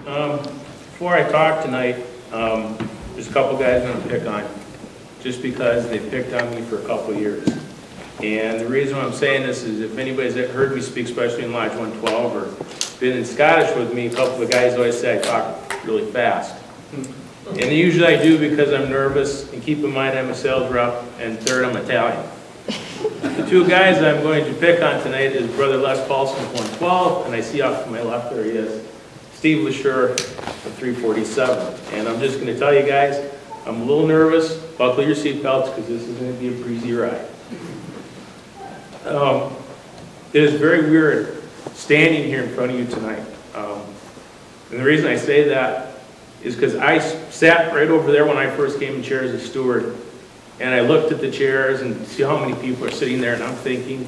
Before I talk tonight, there's a couple guys I'm going to pick on, just because they picked on me for a couple years. And the reason why I'm saying this is if anybody's heard me speak, especially in Lodge 112, or been in Scottish with me, a couple of guys always say I talk really fast. And usually I do because I'm nervous, and keep in mind I'm a sales rep, and third, I'm Italian. The two guys I'm going to pick on tonight is Brother Les Paulson of 112, and I see off to my left there he is, Steve LaSure of 347. And I'm just going to tell you guys, I'm a little nervous. Buckle your seatbelts because this is going to be a breezy ride. It is very weird standing here in front of you tonight. And the reason I say that is because I sat right over there when I first came in chair as a steward, and I looked at the chairs and see how many people are sitting there, and I'm thinking,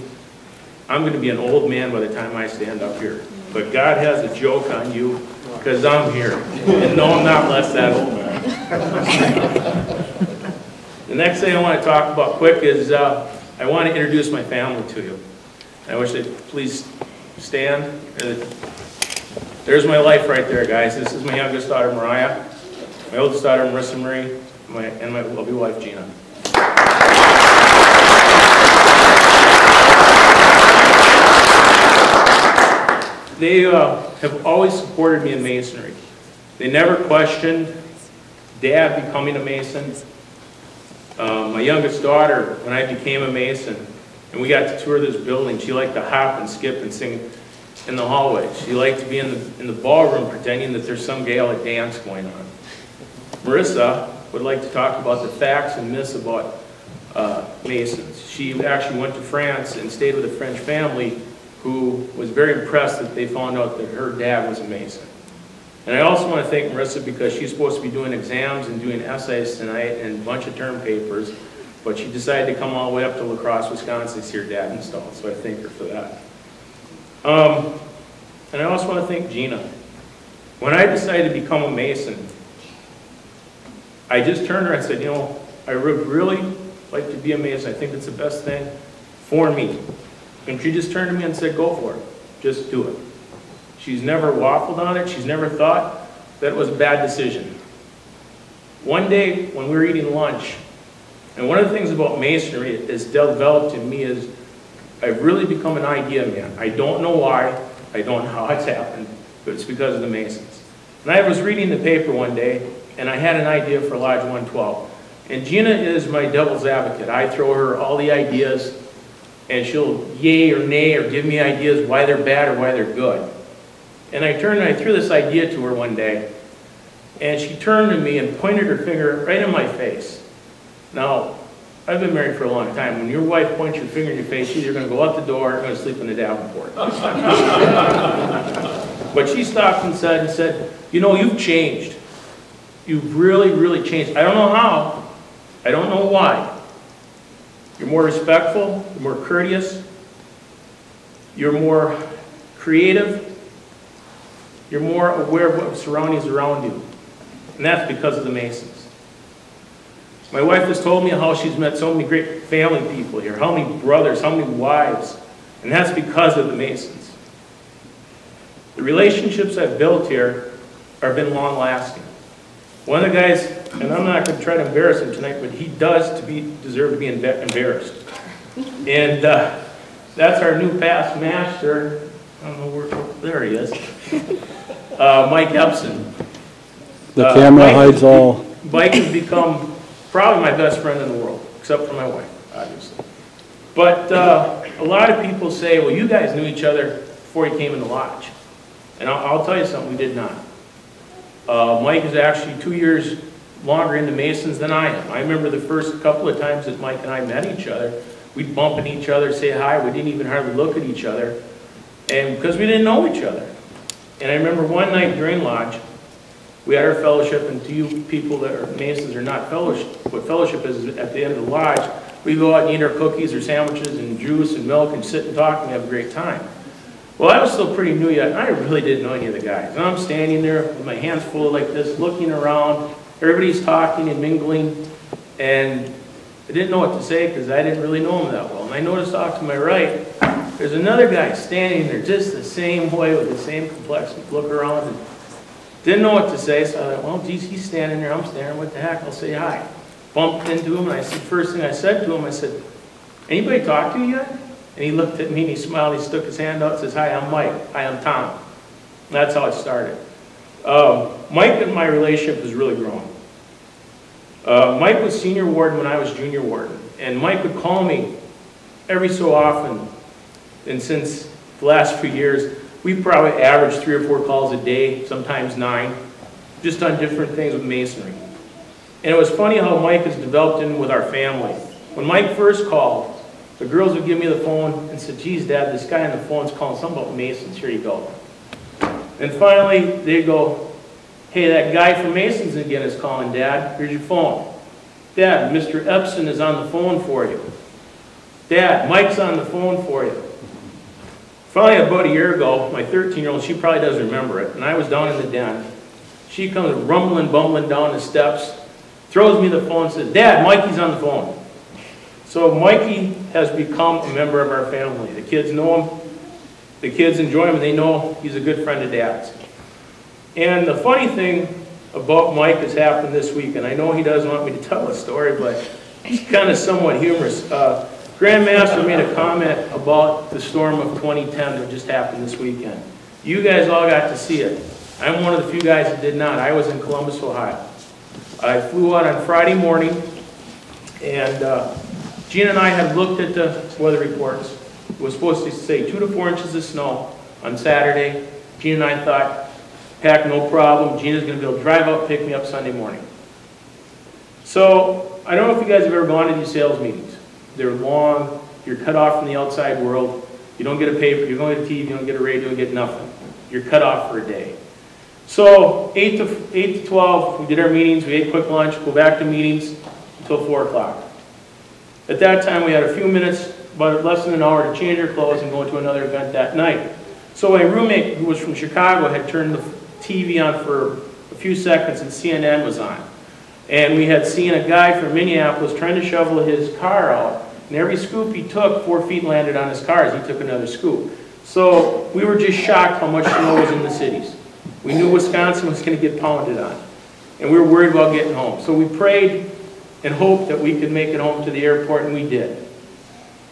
I'm going to be an old man by the time I stand up here. But God has a joke on you because I'm here. And no, I'm not less that old man. The next thing I want to talk about quick is I want to introduce my family to you. I wish they'd please stand. There's my life right there, guys. This is my youngest daughter, Mariah, my oldest daughter, Marissa Marie, and my lovely wife, Gina. They have always supported me in Masonry. They never questioned Dad becoming a Mason. My youngest daughter, when I became a Mason, and we got to tour this building, she liked to hop and skip and sing in the hallway. She liked to be in the ballroom pretending that there's some Gaelic dance going on. Marissa would like to talk about the facts and myths about Masons. She actually went to France and stayed with a French family who was very impressed that they found out that her dad was a Mason. And I also want to thank Marissa because she's supposed to be doing exams and doing essays tonight and a bunch of term papers, but she decided to come all the way up to La Crosse, Wisconsin to see her dad installed, so I thank her for that. And I also want to thank Gina. When I decided to become a Mason, I just turned to her and said, you know, I would really like to be a Mason. I think it's the best thing for me. And she just turned to me and said, go for it. Just do it. She's never waffled on it. She's never thought that it was a bad decision. One day when we were eating lunch, and one of the things about Masonry that's developed in me is I've really become an idea man. I don't know why. I don't know how it's happened, but it's because of the Masons. And I was reading the paper one day, and I had an idea for Lodge 112. And Gina is my devil's advocate. I throw her all the ideas, and she'll yay or nay or give me ideas why they're bad or why they're good. And I turned and I threw this idea to her one day, and she turned to me and pointed her finger right in my face. Now, I've been married for a long time. When your wife points your finger in your face, she's either going to go out the door or going to sleep in the Davenport. But she stopped and said, you know, you've changed. You've really, really changed. I don't know how. I don't know why. You're more respectful. You're more courteous. You're more creative. You're more aware of what surroundings around you. And that's because of the Masons. My wife has told me how she's met so many great family people here, how many brothers, how many wives, and that's because of the Masons. The relationships I've built here have been long-lasting. One of the guys, and I'm not going to try to embarrass him tonight, but he does deserve to be embarrassed. And that's our new past master. I don't know where, there he is. Mike Epson. The camera hides all. Mike has become probably my best friend in the world, except for my wife, obviously. But a lot of people say, well, you guys knew each other before you came in the lodge. And I'll tell you something, we did not. Mike is actually 2 years longer into Masons than I am. I remember the first couple of times that Mike and I met each other, we'd bump into each other, say hi, we didn't even hardly look at each other, and because we didn't know each other. And I remember one night during lodge, we had our fellowship, and to you people that are Masons are not fellowship, what fellowship is at the end of the lodge, we go out and eat our cookies or sandwiches and juice and milk and sit and talk and have a great time. Well, I was still pretty new yet, and I really didn't know any of the guys. And I'm standing there with my hands full like this, looking around. Everybody's talking and mingling, and I didn't know what to say because I didn't really know him that well. And I noticed off to my right, there's another guy standing there just the same way with the same complexion. Look around, and Didn't know what to say, so I thought, well, geez, he's standing there, I'm standing, what the heck, I'll say hi. Bumped into him, and I said, first thing I said to him, I said, anybody talk to you yet? And he looked at me, and he smiled, he stuck his hand out, and says, hi, I'm Mike, hi, I'm Tom. And that's how it started. Mike and my relationship has really grown. Mike was senior warden when I was junior warden, and Mike would call me every so often, and since the last few years, we probably averaged 3 or 4 calls a day, sometimes 9, just on different things with masonry. And it was funny how Mike has developed in with our family. When Mike first called, the girls would give me the phone and said, geez, Dad, this guy on the phone's calling something about masons, here you go. And finally, they'd go, hey, that guy from Masons again is calling, Dad, here's your phone. Dad, Mr. Epson is on the phone for you. Dad, Mike's on the phone for you. Finally, about a year ago, my 13-year-old, she probably doesn't remember it, and I was down in the den. She comes rumbling, bumbling down the steps, throws me the phone and says, Dad, Mikey's on the phone. So Mikey has become a member of our family. The kids know him, the kids enjoy him, and they know he's a good friend of Dad's. And the funny thing about Mike has happened this week, and I know he doesn't want me to tell a story, but it's kind of somewhat humorous. Grandmaster made a comment about the storm of 2010 that just happened this weekend. You guys all got to see it. I'm one of the few guys that did not. I was in Columbus, Ohio. I flew out on Friday morning, and Gina and I had looked at the weather reports. It was supposed to say 2 to 4 inches of snow on Saturday. Gina and I thought, heck, no problem. Gina's going to be able to drive out, pick me up Sunday morning. So I don't know if you guys have ever gone to these sales meetings. They're long. You're cut off from the outside world. You don't get a paper. You don't get a TV. You don't get a radio. You don't get nothing. You're cut off for a day. So 8 to 12, we did our meetings. We ate quick lunch, go back to meetings until 4 o'clock. At that time, we had a few minutes, about less than an hour, to change our clothes and go to another event that night. So my roommate, who was from Chicago, had turned the TV on for a few seconds, and CNN was on. And we had seen a guy from Minneapolis trying to shovel his car out, and every scoop he took, 4 feet landed on his car as he took another scoop. So we were just shocked how much snow was in the cities. We knew Wisconsin was going to get pounded on, and we were worried about getting home. So we prayed and hoped that we could make it home to the airport, and we did.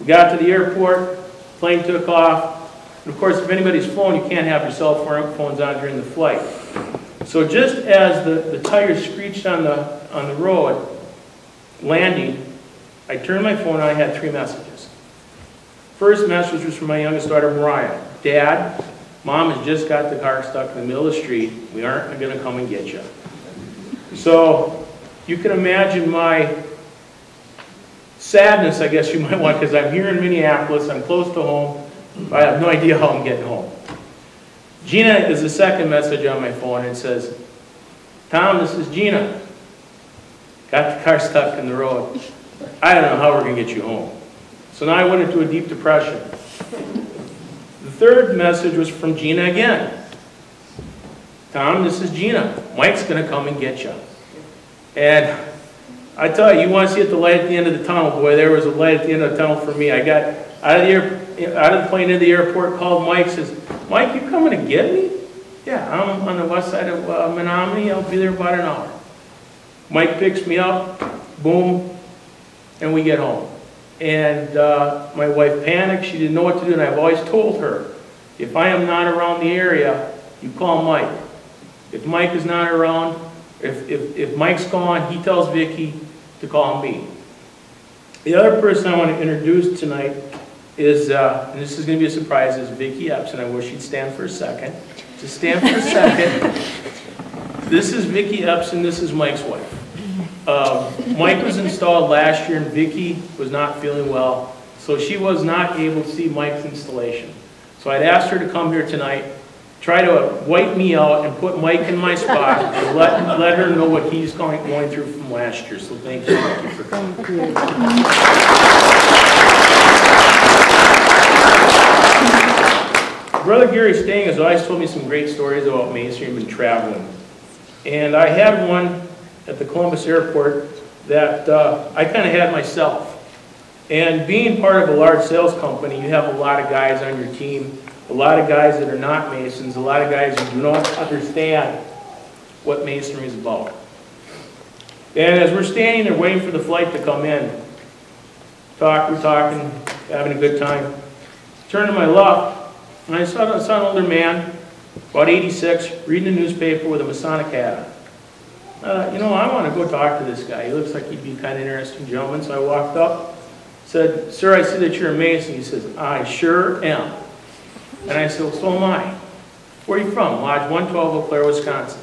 We got to the airport, plane took off, and of course, if anybody's flown, you can't have your cell phones on during the flight. So just as the tires screeched on the road, landing, I turned my phone on, I had 3 messages. First message was from my youngest daughter, Mariah. Dad, Mom has just got the car stuck in the middle of the street. We aren't going to come and get you. So you can imagine my sadness, I guess you might want, because I'm here in Minneapolis, I'm close to home, I have no idea how I'm getting home. Gina is the second message on my phone. It says, Tom, this is Gina. Got the car stuck in the road. I don't know how we're going to get you home. So now I went into a deep depression. The third message was from Gina again. Tom, this is Gina. Mike's going to come and get you. And I tell you, you want to see the light at the end of the tunnel. Boy, there was a light at the end of the tunnel for me. I got out of the plane into the airport, called Mike, says, Mike, you coming to get me? Yeah, I'm on the west side of Menominee. I'll be there about an hour. Mike picks me up, boom, and we get home. And my wife panicked. She didn't know what to do, and I've always told her, if I am not around the area, you call Mike. If Mike is not around, if Mike's gone, he tells Vicki to call me. The other person I want to introduce tonight is, and this is going to be a surprise, is Vicki Epson. I wish she'd stand for a second. Just stand for a second. This is Vicki Epson. This is Mike's wife. Mike was installed last year, and Vicki was not feeling well, so she was not able to see Mike's installation. So I'd asked her to come here tonight, try to wipe me out and put Mike in my spot, and let her know what he's going through from last year. So thank you, Vicki, for coming. Thank you. Brother Gary Stang has always told me some great stories about masonry and been traveling. And I had one at the Columbus airport that I kind of had myself. And being part of a large sales company, you have a lot of guys on your team, a lot of guys that are not masons, a lot of guys who do not understand what masonry is about. And as we're standing there waiting for the flight to come in, we're talking, having a good time. Turn to my left, and I saw an older man, about 86, reading a newspaper with a Masonic hat on. You know, I want to go talk to this guy. He looks like he'd be kind of interesting gentleman. So I walked up, said, "Sir, I see that you're a Mason." He says, "I sure am." And I said, "Well, so am I." "Where are you from?" "Lodge 112, Eau Claire, Wisconsin."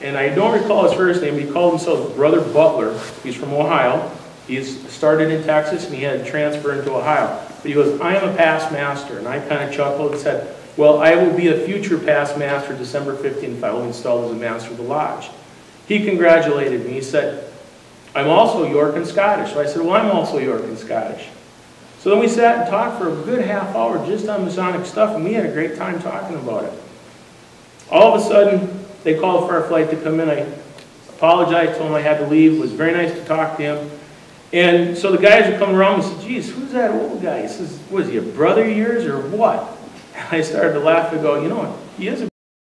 And I don't recall his first name, but he called himself Brother Butler. He's from Ohio. He's started in Texas, and he had to transfer into Ohio. But he goes, "I am a past master." And I kind of chuckled and said, "Well, I will be a future past master December 15th if I will be installed as a master of the lodge." He congratulated me. He said, "I'm also York and Scottish." So I said, "Well, I'm also York and Scottish." So then we sat and talked for a good half hour just on Masonic stuff, and we had a great time talking about it. All of a sudden, they called for our flight to come in. I apologized, told him I had to leave. It was very nice to talk to him. And so the guys are coming around and said, "Geez, who's that old guy?" He says, "Was he a brother of yours or what?" And I started to laugh and go, "You know, he is a